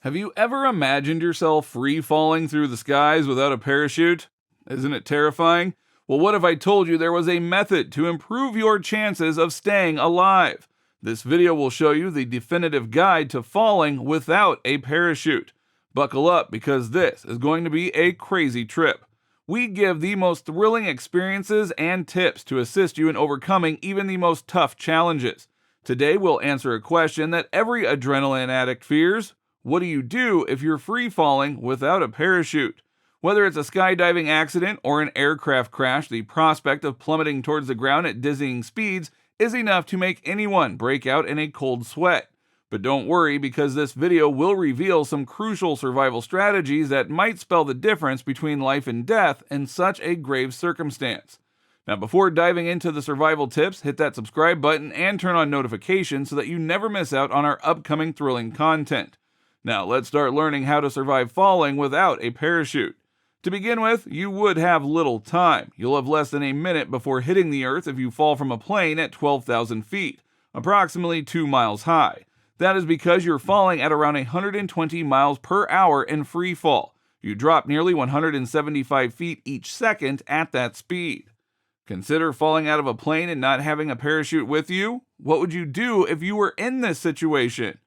Have you ever imagined yourself free falling through the skies without a parachute? Isn't it terrifying? Well, what if I told you there was a method to improve your chances of staying alive? This video will show you the definitive guide to falling without a parachute. Buckle up because this is going to be a crazy trip. We give the most thrilling experiences and tips to assist you in overcoming even the most tough challenges. Today we'll answer a question that every adrenaline addict fears. What do you do if you're free falling without a parachute? Whether it's a skydiving accident or an aircraft crash, the prospect of plummeting towards the ground at dizzying speeds is enough to make anyone break out in a cold sweat. But don't worry, because this video will reveal some crucial survival strategies that might spell the difference between life and death in such a grave circumstance. Now, before diving into the survival tips, hit that subscribe button and turn on notifications so that you never miss out on our upcoming thrilling content. Now, let's start learning how to survive falling without a parachute. To begin with, you would have little time. You'll have less than a minute before hitting the earth if you fall from a plane at 12,000 feet, approximately 2 miles high. That is because you're falling at around 120 miles per hour in free fall. You drop nearly 175 feet each second at that speed. Consider falling out of a plane and not having a parachute with you? What would you do if you were in this situation?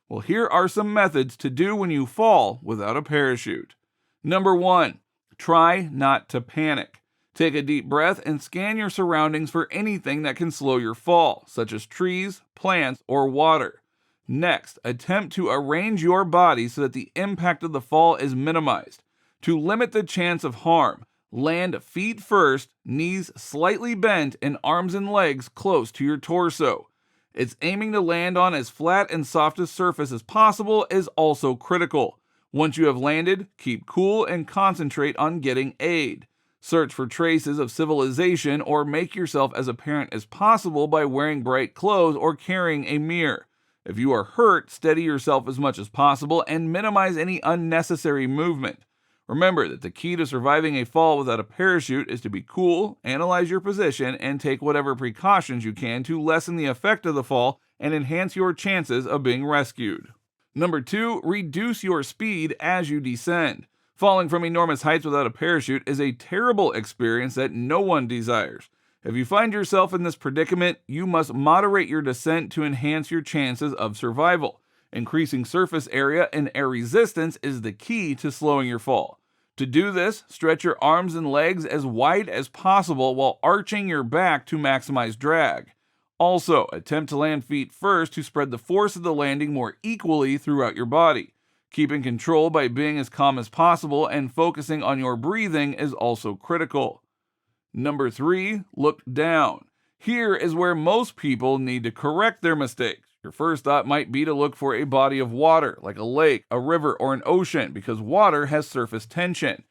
Well, here are some methods to do when you fall without a parachute. Number 1, try not to panic. Take a deep breath and scan your surroundings for anything that can slow your fall, such as trees, plants, or water. Next, attempt to arrange your body so that the impact of the fall is minimized. To limit the chance of harm, land feet first, knees slightly bent, and arms and legs close to your torso. It's aiming to land on as flat and soft a surface as possible is also critical. Once you have landed, keep cool and concentrate on getting aid. Search for traces of civilization or make yourself as apparent as possible by wearing bright clothes or carrying a mirror. If you are hurt, steady yourself as much as possible and minimize any unnecessary movement. Remember that the key to surviving a fall without a parachute is to be cool, analyze your position, and take whatever precautions you can to lessen the effect of the fall and enhance your chances of being rescued. Number 2, reduce your speed as you descend. Falling from enormous heights without a parachute is a terrible experience that no one desires. If you find yourself in this predicament, you must moderate your descent to enhance your chances of survival. Increasing surface area and air resistance is the key to slowing your fall. To do this, stretch your arms and legs as wide as possible while arching your back to maximize drag. Also, attempt to land feet first to spread the force of the landing more equally throughout your body. Keeping control by being as calm as possible and focusing on your breathing is also critical. Number 3, look down. Here is where most people need to correct their mistakes. Your first thought might be to look for a body of water, like a lake, a river, or an ocean, because water has surface tension.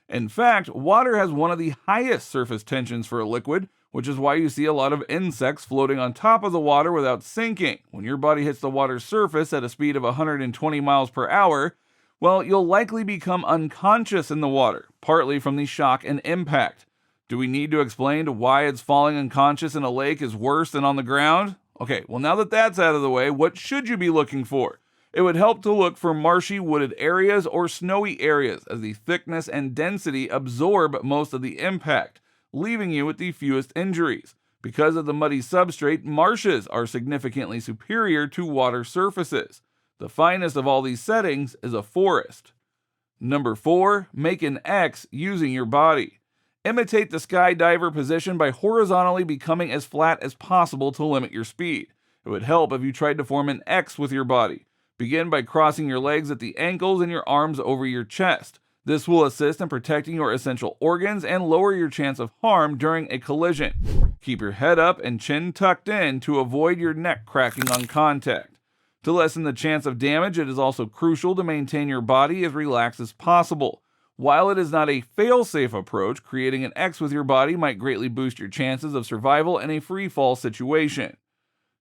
In fact, water has one of the highest surface tensions for a liquid, which is why you see a lot of insects floating on top of the water without sinking. When your body hits the water's surface at a speed of 120 miles per hour, well, you'll likely become unconscious in the water, partly from the shock and impact. Do we need to explain why it's falling unconscious in a lake is worse than on the ground? Okay, well, now that that's out of the way, what should you be looking for? It would help to look for marshy wooded areas or snowy areas, as the thickness and density absorb most of the impact, leaving you with the fewest injuries. Because of the muddy substrate, marshes are significantly superior to water surfaces. The finest of all these settings is a forest. Number 4, make an X using your body. Imitate the skydiver position by horizontally becoming as flat as possible to limit your speed. It would help if you tried to form an X with your body. Begin by crossing your legs at the ankles and your arms over your chest. This will assist in protecting your essential organs and lower your chance of harm during a collision. Keep your head up and chin tucked in to avoid your neck cracking on contact. To lessen the chance of damage, it is also crucial to maintain your body as relaxed as possible. While it is not a fail-safe approach, creating an X with your body might greatly boost your chances of survival in a free fall situation.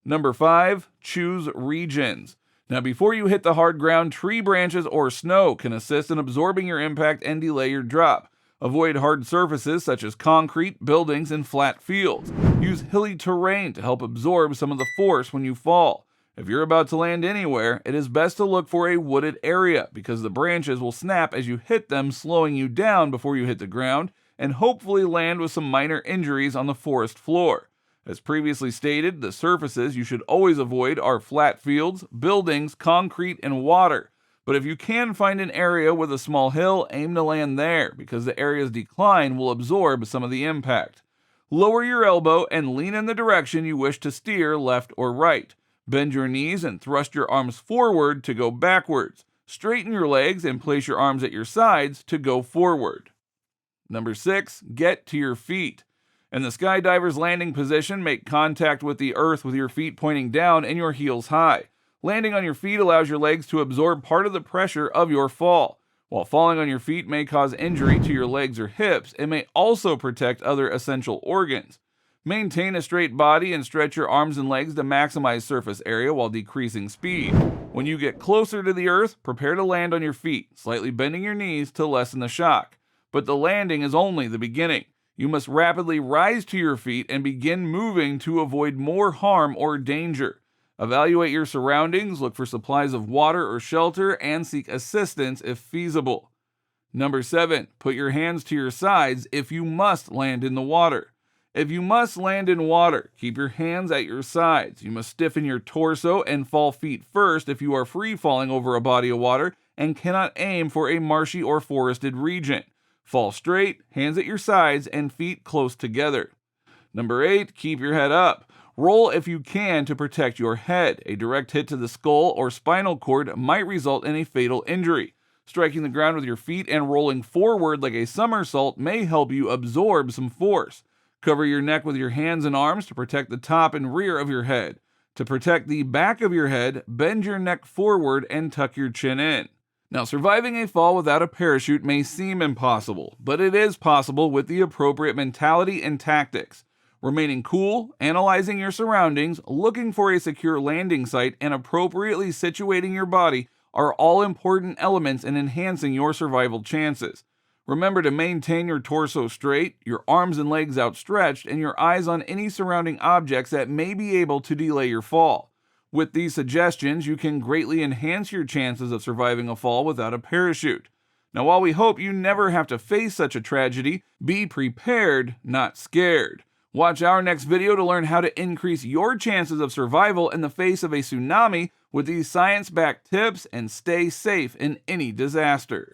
Number 5, choose regions. Now, before you hit the hard ground, tree branches or snow can assist in absorbing your impact and delay your drop. Avoid hard surfaces such as concrete, buildings, and flat fields. Use hilly terrain to help absorb some of the force when you fall. If you're about to land anywhere, it is best to look for a wooded area because the branches will snap as you hit them, slowing you down before you hit the ground, and hopefully land with some minor injuries on the forest floor. As previously stated, the surfaces you should always avoid are flat fields, buildings, concrete, and water. But if you can find an area with a small hill, aim to land there because the area's decline will absorb some of the impact. Lower your elbow and lean in the direction you wish to steer, left or right. Bend your knees and thrust your arms forward to go backwards. Straighten your legs and place your arms at your sides to go forward. Number 6, get to your feet. In the skydiver's landing position, make contact with the earth with your feet pointing down and your heels high. Landing on your feet allows your legs to absorb part of the pressure of your fall. While falling on your feet may cause injury to your legs or hips, it may also protect other essential organs. Maintain a straight body and stretch your arms and legs to maximize surface area while decreasing speed. When you get closer to the earth, prepare to land on your feet, slightly bending your knees to lessen the shock. But the landing is only the beginning. You must rapidly rise to your feet and begin moving to avoid more harm or danger. Evaluate your surroundings, look for supplies of water or shelter, and seek assistance if feasible. Number 7, put your hands to your sides if you must land in the water. If you must land in water, keep your hands at your sides. You must stiffen your torso and fall feet first if you are free falling over a body of water and cannot aim for a marshy or forested region. Fall straight, hands at your sides, and feet close together. Number 8, keep your head up. Roll if you can to protect your head. A direct hit to the skull or spinal cord might result in a fatal injury. Striking the ground with your feet and rolling forward like a somersault may help you absorb some force. Cover your neck with your hands and arms to protect the top and rear of your head. To protect the back of your head, bend your neck forward and tuck your chin in. Now, surviving a fall without a parachute may seem impossible, but it is possible with the appropriate mentality and tactics. Remaining cool, analyzing your surroundings, looking for a secure landing site, and appropriately situating your body are all important elements in enhancing your survival chances. Remember to maintain your torso straight, your arms and legs outstretched, and your eyes on any surrounding objects that may be able to delay your fall. With these suggestions, you can greatly enhance your chances of surviving a fall without a parachute. Now, while we hope you never have to face such a tragedy, be prepared, not scared. Watch our next video to learn how to increase your chances of survival in the face of a tsunami with these science-backed tips and stay safe in any disaster.